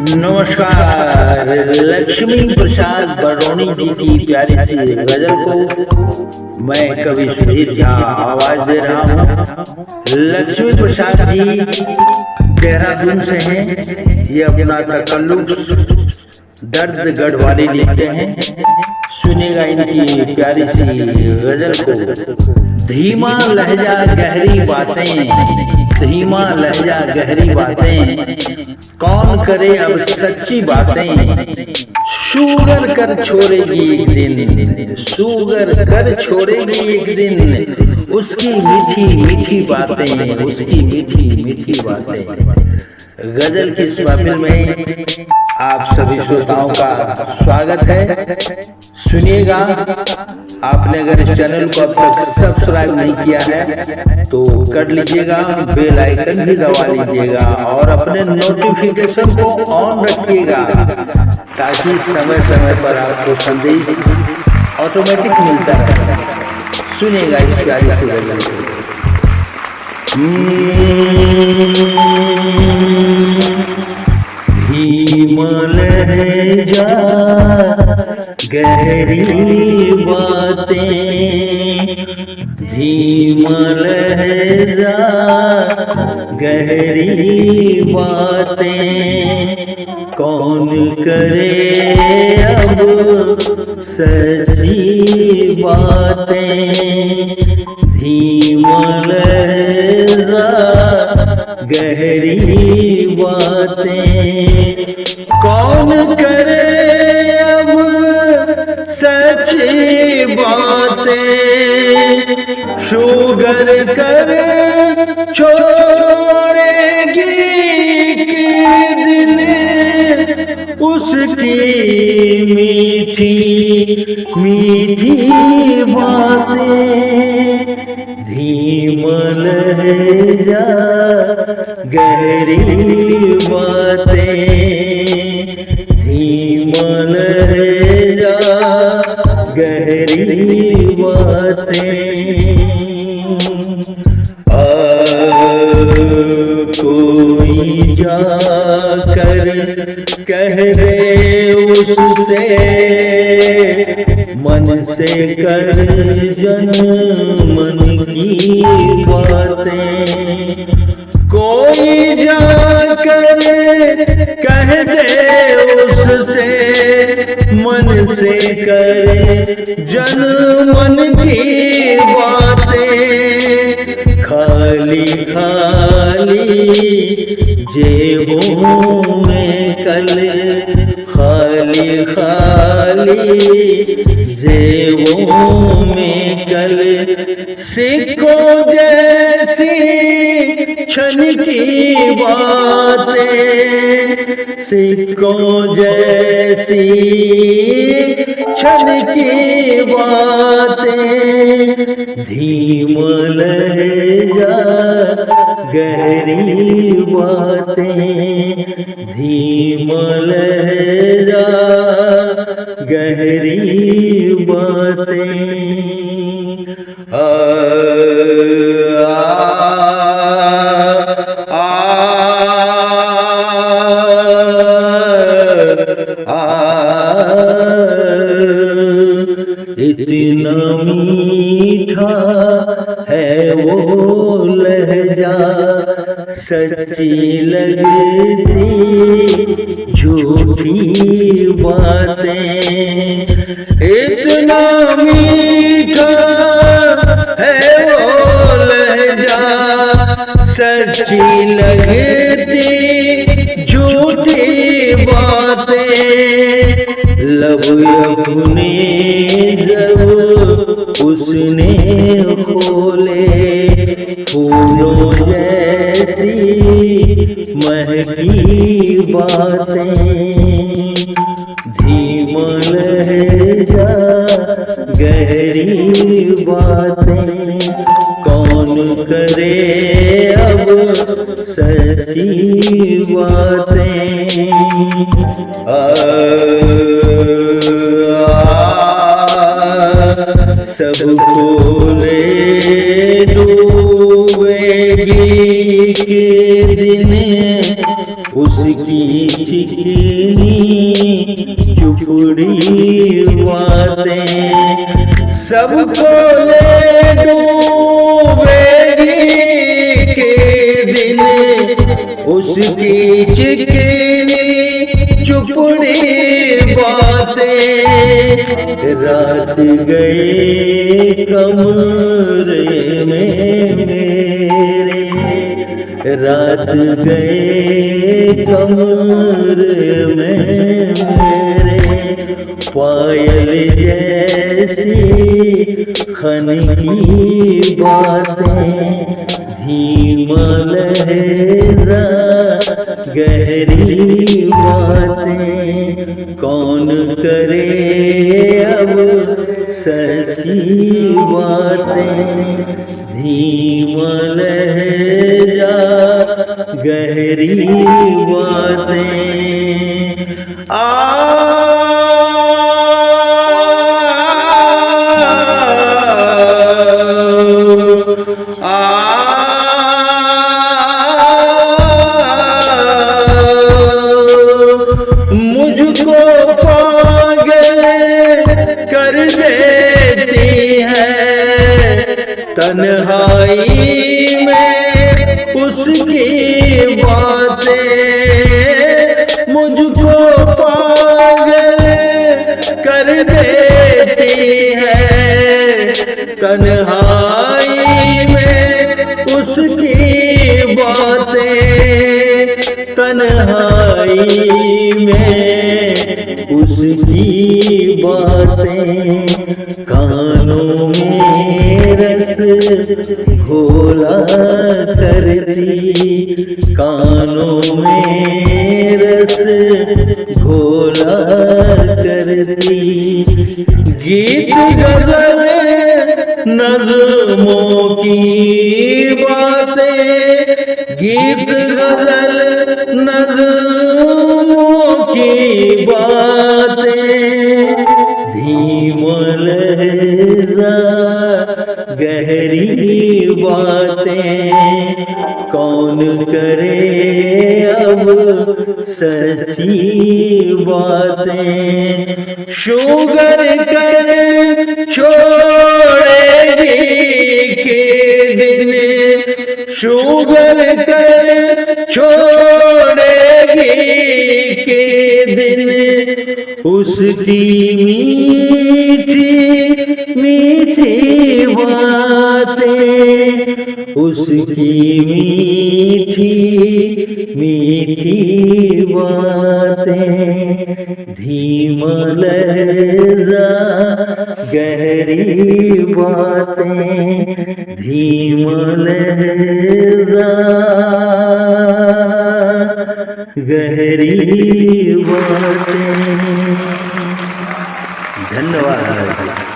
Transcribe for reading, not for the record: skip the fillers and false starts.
नमस्कार। लक्ष्मी प्रसाद बरौनी जी की प्यारी सी गजल को मैं कवि सुधीर झा आवाज दे रहा हूँ। लक्ष्मी प्रसाद जी देहरादून से हैं। ये अपना तकल्लुफ दर्द गढ़वाली लिखते हैं। सुनिएगा इनकी प्यारी सी गजल को। धीमा लहजा गहरी बातें, धीमा लहजा गहरी बातें, कौन करे अब सच्ची बातें। शुगर कर छोड़ेगी एक दिन, शुगर कर छोड़ेगी एक दिन, उसकी मीठी मीठी बातें, उसकी मीठी मीठी बातें। गजल की इस महफिल में आप सभी श्रोताओं का स्वागत है। सुनिएगा। आपने अगर इस चैनल को अब तक सब्सक्राइब नहीं किया है तो कर लीजिएगा, बेल आइकन भी दबा लीजिएगा और अपने नोटिफिकेशन को ऑन रखिएगा ताकि समय समय पर आपको संदेश ऑटोमेटिक मिलता रहे। सुनिएगा इस प्यारी सी गजल को। धीमा लहजा गहरी बातें, धीमा लहजा गहरी बातें, कौन करे अब सच्ची बातें। धीमा लहजा गहरी बातें, कौन करे अब सच्ची बातें। शुगर कर छोड़ेगी के दिन, उसकी मीठी मीठी बातें। धीमा लहजा गहरी बातें, धीमा लहजा गहरी बातें। कोई जाकर कह दे उससे, मन से कर जन मन की बातें। कोई जाकर कह दे उससे, मन से करे जन मन की बातें। खाली खाली जेबों में कल, खाली खाली जेबों में कल, सिक्कों जैसी क्षण की बातें, सिक्कों जैसी क्षण की बातें। धीमा लहजा गहरी बातें, धीमा लहजा गहरी बातें। इतना मीठा है वो लहजा, सच्ची लगती झूठी बातें। इतना मीठा है वो लहजा, सच्ची लगती झूठी बातें। लब अपने जब उसने खोले, फूलों जैसी महकी बातें। धीमा लहजा गहरी बातें, कौन करे अब सच्ची बातें। सबको ले डूबेगी के दिन, उसकी चिकनी चुपड़ी बातें सबको ले डूबेगी के दिन। उसकी चिकनी चुपड़ी बातें रात गए कमरे में मेरे, रात गए कमरे में मेरे। पायल जैसी खनकी बातें धीमा लहजा गहरी बातें कौन करे अब सच्ची बातें। धीमा लहजा गहरी बातें मुझको पागल कर देती है तन्हाई में उसकी बातें। मुझको पागल कर देती है तन्हाई में उसकी बातें। तन्हाई में उसकी बातें कानों में रस घोला करती। कानों में रस घोला करती। गीत गज़ल नज़्मों की बातें। गीत गज़ल नज़्मों की बातें धीमा लहजा गहरी बातें कौन करे अब सच्ची बातें। शुगर कर छोड़ेगी के दिन। शुगर कर छोड़ेगी के दिन। उसकी मीठी मीठी बातें। उसकी मीठी मीठी बातें धीमा लहजा गहरी बातें। धीमा लहजा गहरी बातें। धन्यवाद।